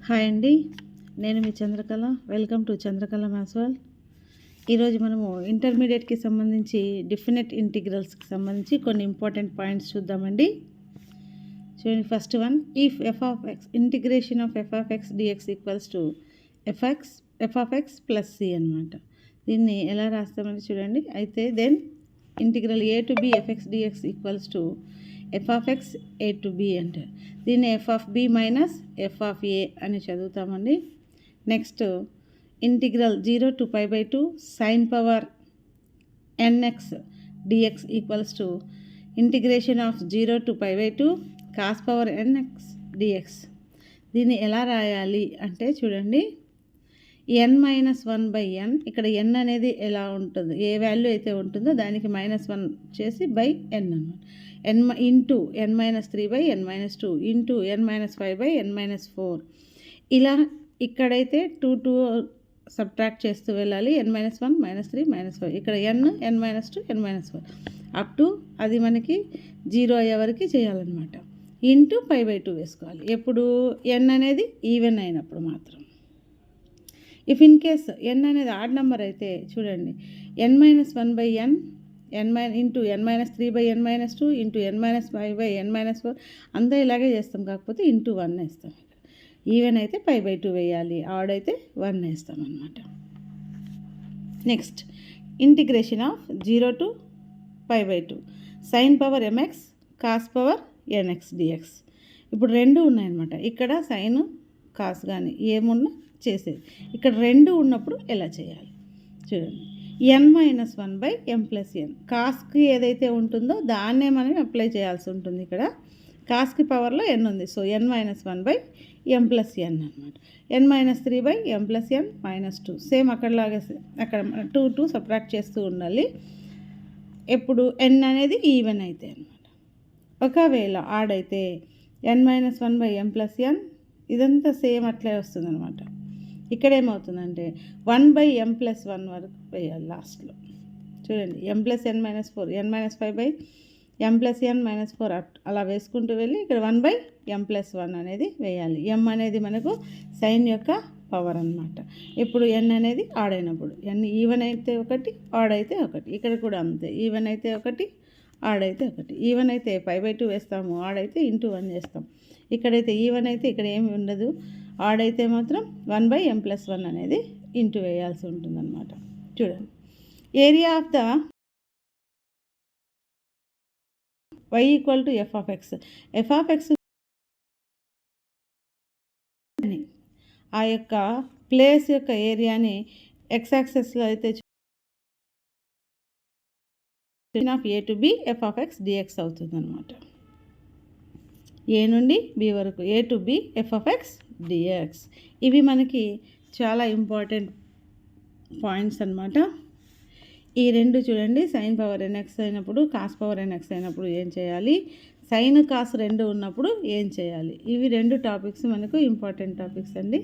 Hi అండి, నేను మీ Chandrakala. Welcome to Chandrakala maths world. ఈరోజు మనము ఇంటర్మీడియట్కి సంబంధించి డెఫినెట్ ఇంటిగ్రల్స్కి సంబంధించి కొన్ని ఇంపార్టెంట్ పాయింట్స్ చూద్దామండి. చూడండి, first one, if F of X integration of F of X DX equals to F of X plus C అనమాట. దీన్ని ఎలా రాస్తామని చూడండి. అయితే then integral A to B FX DX equals to F of X A to B అంటే దీన్ని F of B minus F of A అని చదువుతామండి. Next integral 0 to π/2 sine power NX DX equals to integration of 0 to π/2 cos power NX dx. దీన్ని ఎలా రాయాలి అంటే చూడండి, n-1/n, ఇక్కడ n అనేది ఎలా ఉంటుంది, ఏ వాల్యూ అయితే ఉంటుందో దానికి -1 చేసి బై n అన్నమాట. Into n-3/n-2 into n-5/n-4. ఇలా ఇక్కడైతే 2 సబ్ట్రాక్ట్ చేస్తూ వెళ్ళాలి. n-1 -3 -5, ఇక్కడ n-2 n-4 అప్ టు అది మనకి 0 అయ్యే వరకు చేయాలన్నమాట. ఇంటూ π/2 వేసుకోవాలి. ఎప్పుడు n అనేది ఈవెన్ అయినప్పుడు మాత్రం. ఇఫ్ ఇన్ కేస్ n అనేది ఆడ్ నెంబర్ అయితే చూడండి, n-1/n into n-3/n-2 into n-5/n-4 అంతా ఇలాగే చేస్తాం, కాకపోతే ఇంటూ 1 వేస్తాం. ఈవెన్ అయితే π/2 వేయాలి, ఆడ్ అయితే 1 వేస్తాం అన్నమాట. Next integration of 0 to π/2 sine power MX cos power NX DX. ఇప్పుడు రెండు ఉన్నాయన్నమాట. ఇక్కడ సైన్ కాస్ కానీ ఏమున్నా చేసేది. ఇక్కడ రెండు ఉన్నప్పుడు ఎలా చేయాలి చూడండి. n-1/m+n కాస్కి ఏదైతే ఉంటుందో దాన్నే మనం అప్లై చేయాల్సి ఉంటుంది. ఇక్కడ కాస్కి పవర్లో n ఉంది, సో n-1/m+n అనమాట. n-3/m+n-2 సేమ్ అక్కడలాగే, అక్కడ 2 సబ్ట్రాక్ట్ చేస్తూ ఉండాలి. ఎప్పుడు n అనేది ఈవెన్ అయితే అనమాట. ఒకవేళ ఆడ్ అయితే n-1/m+n ఇదంతా సేమ్ అట్లే వస్తుంది అనమాట. ఇక్కడ ఏమవుతుందంటే 1/m+1 వరకు వేయాలి లాస్ట్లో. చూడండి, m+n-4 n-5/m+n-4 అలా వేసుకుంటూ వెళ్ళి ఇక్కడ 1/m+1 అనేది వేయాలి. m అనేది మనకు సైన్ యొక్క పవర్ అనమాట. ఇప్పుడు n అనేది ఆడ్ అయినప్పుడు n ఈవెన్ అయితే ఒకటి, ఆడ్ అయితే ఒకటి. ఇక్కడ కూడా అంతే, ఈవెన్ అయితే ఒకటి, ఆడ్ అయితే ఒకటి. ఈవెన్ అయితే π/2 వేస్తాము, ఆడ్ అయితే ఇంటూ 1 చేస్తాం. ఇక్కడైతే ఈవెన్ అయితే ఇక్కడ ఏమి ఉండదు, ఆడ్ అయితే మాత్రం 1/m+1 అనేది ఇంటూ వేయాల్సి ఉంటుందన్నమాట. చూడండి, area of the y equal to F of X. F of X ఆ యొక్క ప్లేస్ యొక్క ఏరియాని ఎక్స్ యాక్సెస్లో అయితే of A to B F of X DX అవుతుంది అనమాట. ఏ నుండి బి వరకు A to B F of X DX. ఇవి మనకి చాలా ఇంపార్టెంట్ పాయింట్స్ అనమాట. ఈ రెండు చూడండి, సైన్ పవర్ ఎన్ఎక్స్ అయినప్పుడు, కాస్ పవర్ ఎన్ఎక్స్ అయినప్పుడు ఏం చేయాలి, సైన్ కాస్ రెండు ఉన్నప్పుడు ఏం చేయాలి. ఇవి రెండు టాపిక్స్ మనకు ఇంపార్టెంట్ టాపిక్స్ అండి.